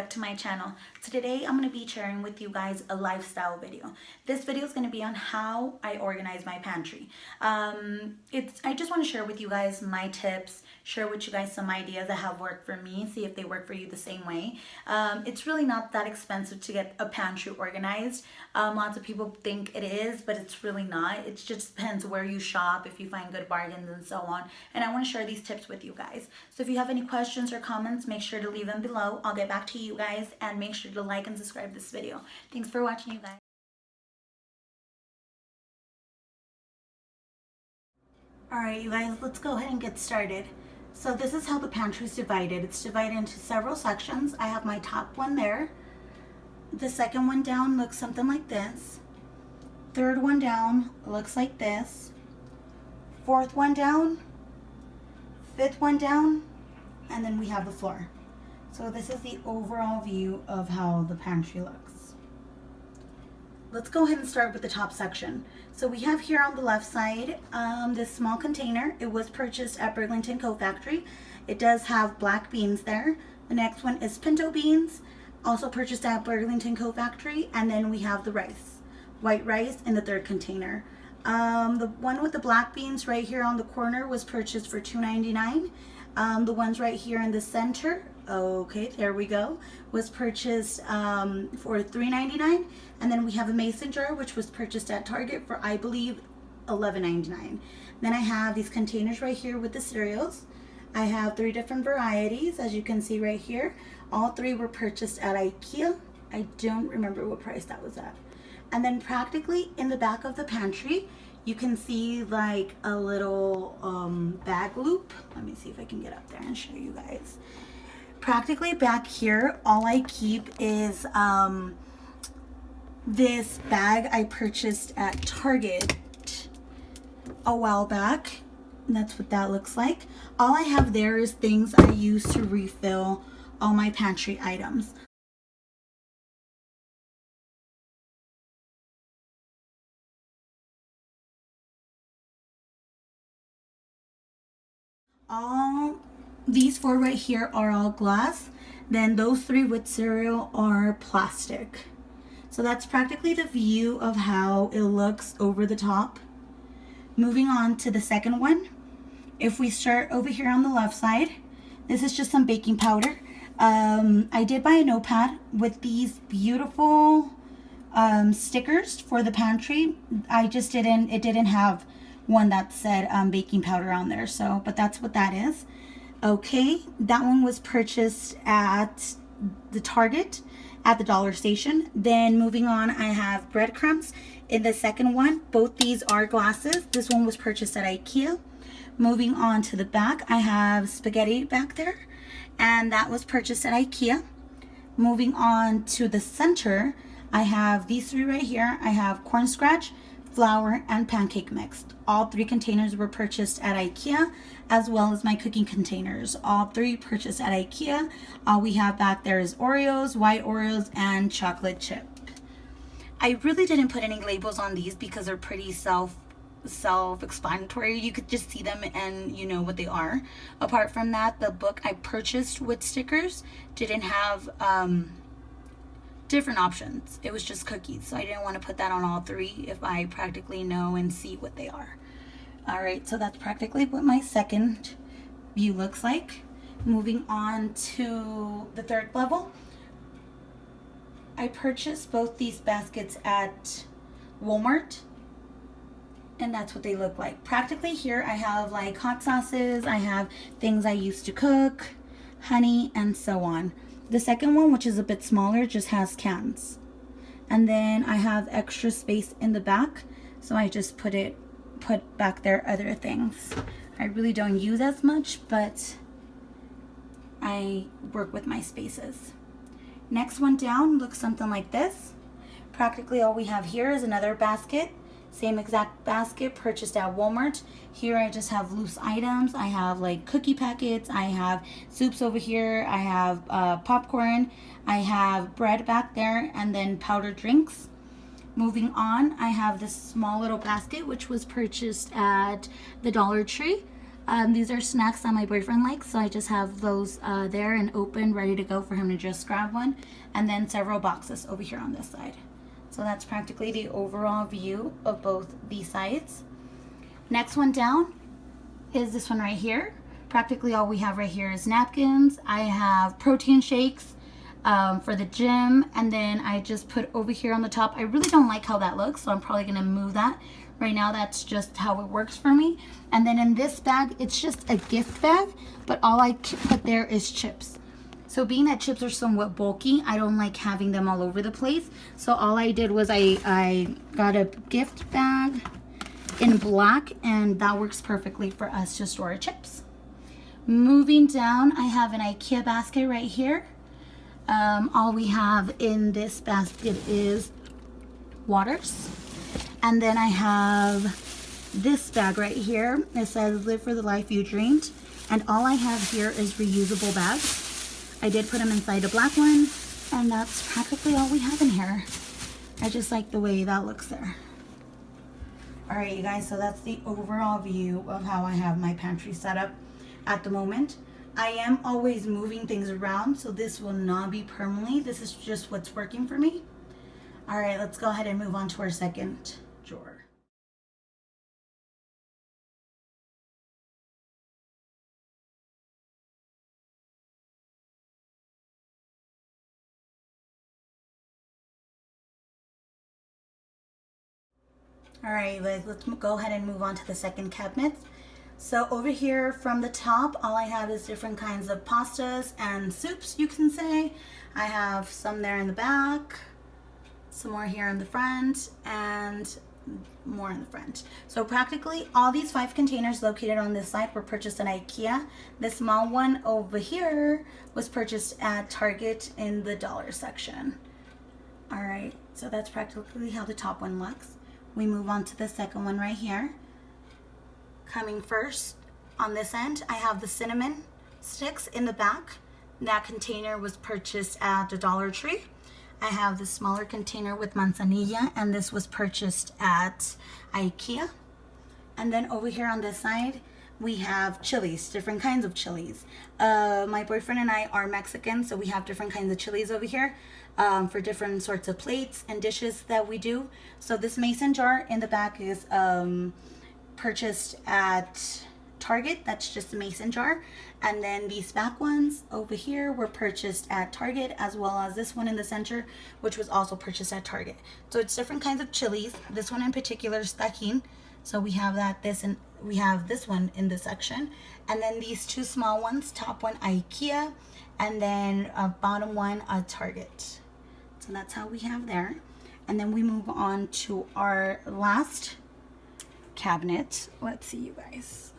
back to my channel. So today I'm going to be sharing with you guys a lifestyle video. This video is going to be on how I organize my pantry. I just want to share with you guys my tips, share with you guys some ideas that have worked for me, see if they work for you the same way. It's really not that expensive to get a pantry organized. Lots of people think it is, but it's really not. It just depends where you shop, if you find good bargains and so on. And I want to share these tips with you guys. So if you have any questions or comments, make sure to leave them below. I'll get back to you guys, and make sure to like and subscribe this video. Thanks for watching, you guys. Alright, you guys, let's go ahead and get started. So this is how the pantry is divided. It's divided into several sections. I have my top one there. The second one down looks something like this. Third one down looks like this. Fourth one down. Fifth one down. And then we have the floor. So this is the overall view of how the pantry looks. Let's go ahead and start with the top section. So we have here on the left side this small container. It was purchased at Burlington Coat Factory. It does have black beans there. The next one is pinto beans, also purchased at Burlington Coat Factory. And then we have the rice, white rice, in the third container. The one with the black beans right here on the corner was purchased for $2.99. The ones right here in the center, okay, there we go, was purchased for $3.99. And then we have a mason jar, which was purchased at Target for, I believe, $11.99. Then I have these containers right here with the cereals. I have 3 different varieties, as you can see right here. All 3 were purchased at IKEA. I don't remember what price that was at. And then practically in the back of the pantry, you can see like a little bag loop. Let me see if I can get up there and show you guys. Practically back here, all I keep is this bag I purchased at Target a while back. And that's what that looks like. All I have there is things I use to refill all my pantry items. All these 4 right here are all glass. Then those 3 with cereal are plastic. So that's practically the view of how it looks over the top. Moving on to the second one. If we start over here on the left side, this is just some baking powder. I did buy a notepad with these beautiful stickers for the pantry. It didn't have one that said baking powder on there, so, but that's what that is. Okay, that one was purchased at the Target at the dollar station. Then moving on, I have breadcrumbs in the second one. Both these are glasses. This one was purchased at IKEA. Moving on to the back, I have spaghetti back there, and that was purchased at IKEA. Moving on to the center, I have these 3 right here. I have corn scratch, flour, and pancake mix. All 3 containers were purchased at IKEA, as well as my cooking containers. All 3 purchased at IKEA. All we have back there is Oreos, white Oreos, and chocolate chip. I really didn't put any labels on these because they're pretty self-explanatory. You could just see them and you know what they are. Apart from that, the book I purchased with stickers didn't have different options. It was just cookies, so I didn't want to put that on all 3 if I practically know and see what they are. Alright, so that's practically what my second view looks like. Moving on to the third level, I purchased both these baskets at Walmart, and that's what they look like. Practically here I have like hot sauces, I have things I used to cook, honey, and so on. The second one, which is a bit smaller, just has cans. And then I have extra space in the back, so I just put back there other things. I really don't use as much, but I work with my spaces. Next one down looks something like this. Practically all we have here is another basket. Same exact basket purchased at Walmart. Here I just have loose items. I have like cookie packets. I have soups over here. I have popcorn. I have bread back there, and then powdered drinks. Moving on, I have this small little basket which was purchased at the Dollar Tree. These are snacks that my boyfriend likes, so I just have those there and open, ready to go for him to just grab one. And then several boxes over here on this side. So that's practically the overall view of both these sides. Next one down is this one right here. Practically all we have right here is napkins. I have protein shakes for the gym, and then I just put over here on the top. I really don't like how that looks, so I'm probably gonna move that. Right now, that's just how it works for me. And then in this bag, it's just a gift bag, but all I put there is chips. So being that chips are somewhat bulky, I don't like having them all over the place. So all I did was I got a gift bag in black, and that works perfectly for us to store our chips. Moving down, I have an IKEA basket right here. All we have in this basket is waters. And then I have this bag right here. It says live for the life you dreamed. And all I have here is reusable bags. I did put them inside a black one, and that's practically all we have in here. I just like the way that looks there. All right, you guys, so that's the overall view of how I have my pantry set up at the moment. I am always moving things around, so this will not be permanently. This is just what's working for me. All right, let's go ahead and move on to our second drawer. All right, let's go ahead and move on to the second cabinet. So over here from the top, all I have is different kinds of pastas and soups, you can say. I have some there in the back, some more here in the front, and more in the front. So practically all these 5 containers located on this side were purchased at IKEA. The small one over here was purchased at Target in the dollar section. All right, so that's practically how the top one looks. We move on to the second one right here. Coming first on this end, I have the cinnamon sticks in the back. That container was purchased at the Dollar Tree. I have the smaller container with manzanilla, and this was purchased at IKEA. And then over here on this side, we have chilies, different kinds of chilies. My boyfriend and I are Mexican, so we have different kinds of chilies over here for different sorts of plates and dishes that we do. So this mason jar in the back is purchased at Target. That's just a mason jar. And then these back ones over here were purchased at Target, as well as this one in the center, which was also purchased at Target. So it's different kinds of chilies. This one in particular is tajin. So we have and we have this one in this section. And then these 2 small ones, top one IKEA, and then bottom one at Target. So that's how we have there. And then we move on to our last cabinet. Let's see, you guys.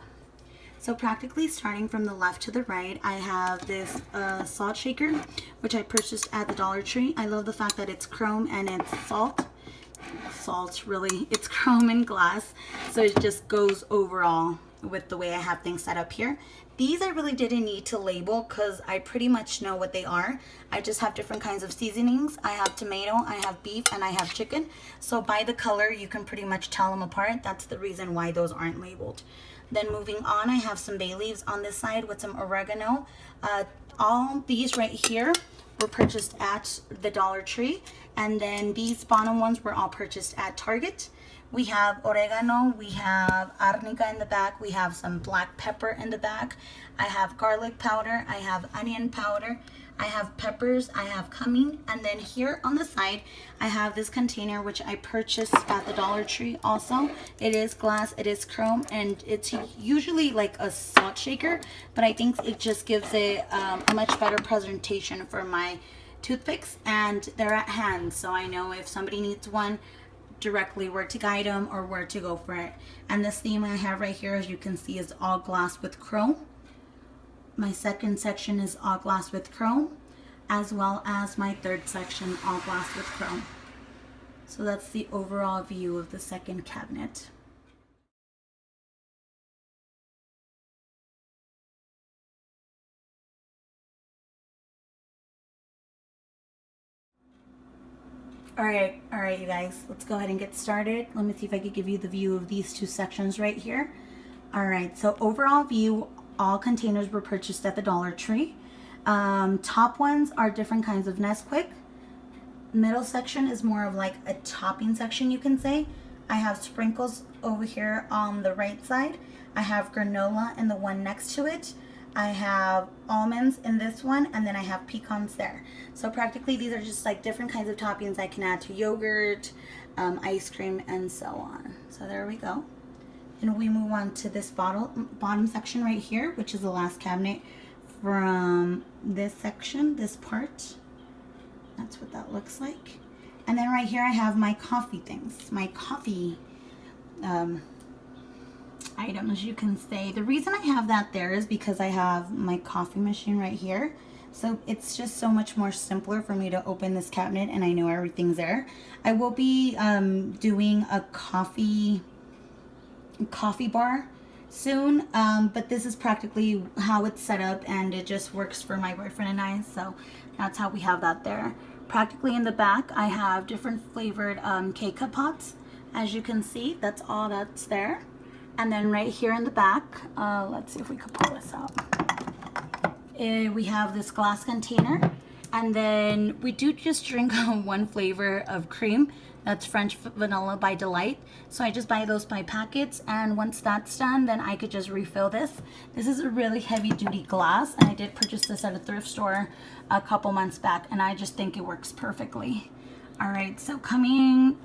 So practically starting from the left to the right, I have this salt shaker, which I purchased at the Dollar Tree. I love the fact that it's chrome and it's it's chrome and glass, so it just goes overall with the way I have things set up here. These I really didn't need to label because I pretty much know what they are. I just have different kinds of seasonings. I have tomato, I have beef, and I have chicken. So by the color, you can pretty much tell them apart. That's the reason why those aren't labeled. Then moving on, I have some bay leaves on this side with some oregano. All these right here were purchased at the Dollar Tree. And then these bottom ones were all purchased at Target. We have oregano, we have arnica in the back, we have some black pepper in the back, I have garlic powder, I have onion powder, I have peppers, I have cumin, and then here on the side, I have this container which I purchased at the Dollar Tree also. It is glass, it is chrome, and it's usually like a salt shaker, but I think it just gives it a much better presentation for my toothpicks, and they're at hand, so I know if somebody needs one, directly where to guide them or where to go for it. And this theme I have right here, as you can see, is all glass with chrome. My second section is all glass with chrome, as well as my third section, all glass with chrome. So that's the overall view of the second cabinet. All right, you guys, let's go ahead and get started. Let me see if I could give you the view of these 2 sections right here. All right, so overall view, all containers were purchased at the Dollar Tree. Top ones are different kinds of Nesquik. Middle section is more of like a topping section, you can say. I have sprinkles over here on the right side. I have granola in the one next to it. I have almonds in this one, and then I have pecans there. So practically these are just like different kinds of toppings I can add to yogurt, ice cream, and so on. So there we go. And we move on to this bottom section right here, which is the last cabinet from this section, this part. That's what that looks like. And then right here I have my coffee things, my coffee items, you can say. The reason I have that there is because I have my coffee machine right here. So it's just so much more simpler for me to open this cabinet and I know everything's there. I will be doing a coffee bar soon, but this is practically how it's set up and it just works for my boyfriend and I, so that's how we have that there. Practically in the back I have different flavored K-cup pots. As you can see, that's all that's there. And then right here in the back, let's see if we can pull this out. We have this glass container, and then we do just drink one flavor of cream. That's French Vanilla by Delight. So I just buy those by packets, and once that's done, then I could just refill this. This is a really heavy duty glass, and I did purchase this at a thrift store a couple months back, and I just think it works perfectly. All right, so coming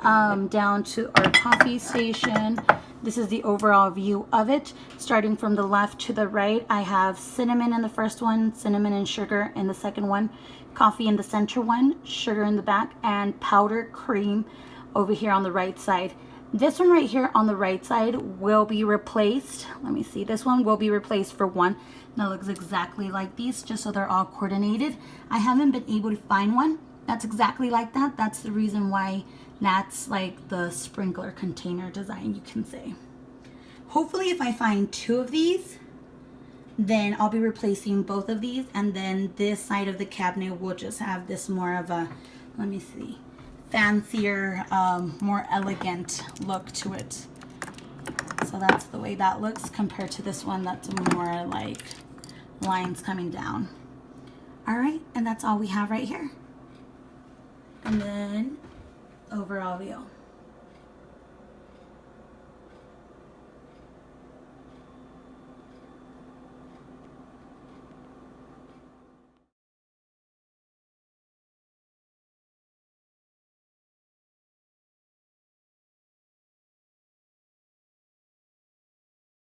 down to our coffee station, this is the overall view of it. Starting from the left to the right, I have cinnamon in the first one, cinnamon and sugar in the second one, coffee in the center one, sugar in the back, and powdered cream over here on the right side. This one right here on the right side will be replaced. Let me see, this one will be replaced for one that looks exactly like these, just so they're all coordinated. I haven't been able to find one that's exactly like that. That's the reason why that's like the sprinkler container design, you can say. Hopefully if I find two of these, then I'll be replacing both of these, and then this side of the cabinet will just have this more of a, let me see, fancier, more elegant look to it. So that's the way that looks compared to this one that's more like lines coming down. All right, and that's all we have right here. And then overall view.